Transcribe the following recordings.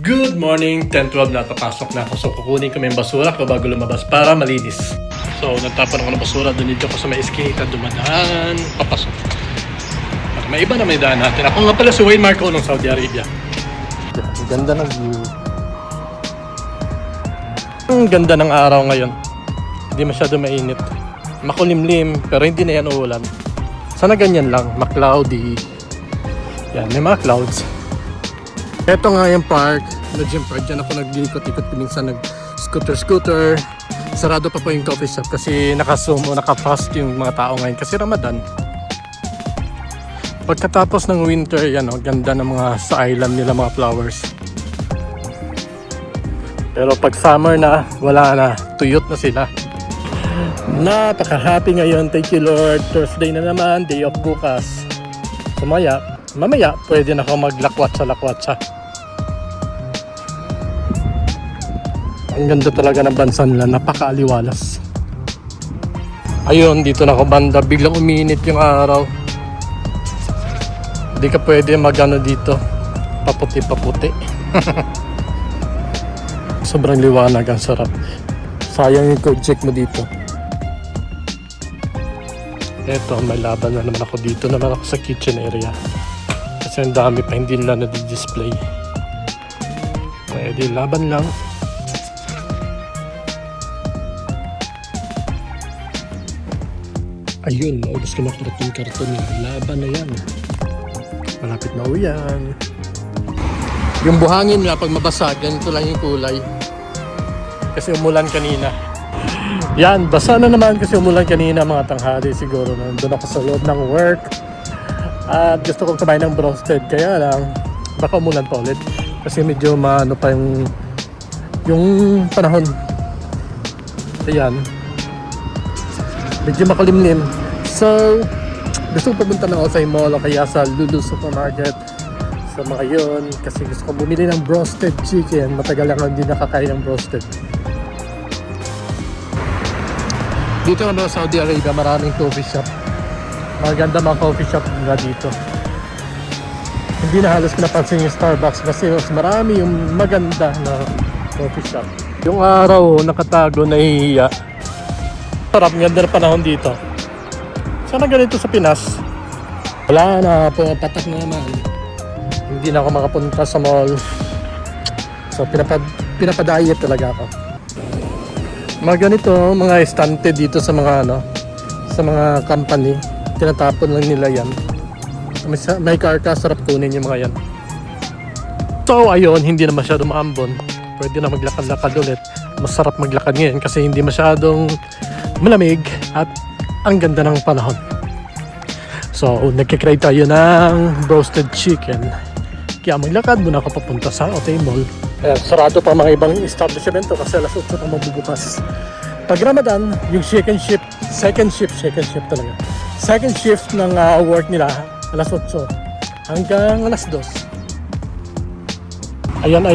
Good morning, 10:12 na, papasok na ako. So kukunin ko yung basura ko bago lumabas para malinis. So nagtapon ako ng basura, doon dito ako sa may eskinita, dumadaan, papasok. At may iba na may daan natin. Ako nga pala si Wayne Marco ng Saudi Arabia. Ang ganda ng view. Ang ganda ng araw ngayon. Hindi masyado mainit. Makulimlim, pero hindi na yan uulan. Sana ganyan lang, ma-cloudy. Yan, may mga clouds. Ito nga yung park, Legion Park. Diyan ako nag-ikot-ikot, minsan nag-scooter. Sarado pa po yung coffee shop kasi naka-zoom o naka-fast yung mga tao ngayon kasi Ramadan. Pagkatapos ng winter, yan o, ganda ng mga sa island nila, mga flowers. Pero pag summer na, wala na, tuyot na sila. Napaka-happy ngayon, thank you Lord. Thursday na naman, day off bukas. Mamaya, pwede na ako maglakwatsa-lakwatsa. Ang ganda talaga ng bansa nila, napaka-aliwalas. Ayun, dito na ako banda, biglang uminit yung araw. Hindi ka pwede magano dito, paputi-paputi. Sobrang liwanag, ang sarap. Sayang yung project mo dito. Eto, may laban na naman ako dito. Naman ako sa kitchen area. Kasi ang dami pa hindi nila na-display. Pwede, laban lang. Ayun, maubos ko na karton yan. Laban na yan. Malapit na uyan. Yung buhangin nila pag mabasa, ganito lang yung kulay. Kasi umulan kanina. Yan, basa na naman kasi umulan kanina mga tanghali siguro. Nandun ako sa loob ng work. At gusto kong kumain ng broasted. Kaya lang, baka umulan pa ulit. Kasi medyo maano pa yung panahon. Ayan. Medyo makulimlim. So, gusto kong pumunta ng Osay Mall o kaya sa Lulu Supermarket. Sa mga yun. Kasi gusto kong bumili ng broasted chicken. Matagal lang hindi nakakain ng broasted. Dito naman sa Saudi Arabia, maraming coffee shop. Maganda mga coffee shop na dito. Hindi na halos pinapansin yung Starbucks kasi mas marami yung maganda na coffee shop. Yung araw, nakatago, nahihiya. Sarap, ganda na panahon dito. Sana ganito sa Pinas. Wala na, patak na naman. Hindi na ako makapunta sa mall. So pinapadiet talaga ako. Mga ganito, mga estante dito sa mga sa mga company, tinatapon lang nila yan. May karka, sarap kunin yung mga yan. So ayun, hindi na masyado maambon. Pwede na maglakad-lakad ulit. Masarap maglakad ngayon kasi hindi masyadong malamig at ang ganda ng panahon. So nagkikrave tayo ng roasted chicken. Kaya maglakad muna ako papunta sa Otay Mall. Sarado pa mga ibang establishment kasi alas 8 na magbubukas. Pag Ramadan, yung second shift talaga. Second shift ng work nila, alas 8 hanggang alas 2. Ayan,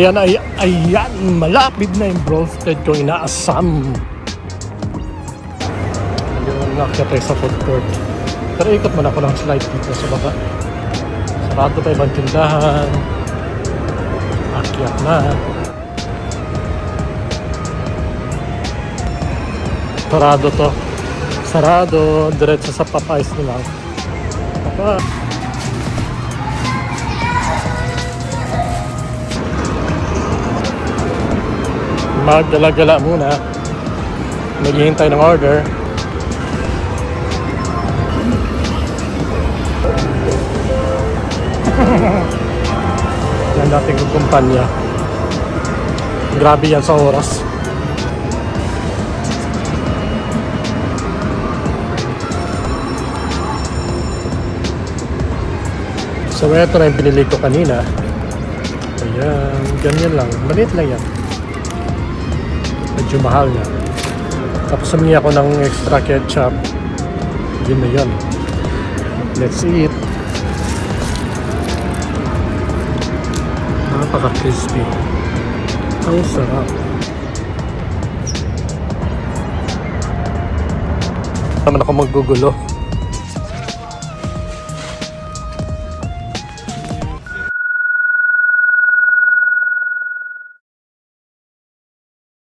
malapit na yung broasted ko inaasam. Ayun, nakita tayo sa food court. Pero ikot muna ako ng slide dito sa baba. Sarado pa ibang tindahan. Akyat na. Sarado to. Sarado. Diretso sa Popeyes nila. Magdala-gala muna. Maghihintay ng order. Yan dating kumpanya. Grabe yan sa oras. So ito na yung binili ko kanina. Ayan, ganyan lang. Maliit lang yan. Medyo mahal nga. Tapos humingi ako ng extra ketchup. Yun na yun. Let's eat. Napaka-crispy. Ang sarap. Naman ako maggugulo.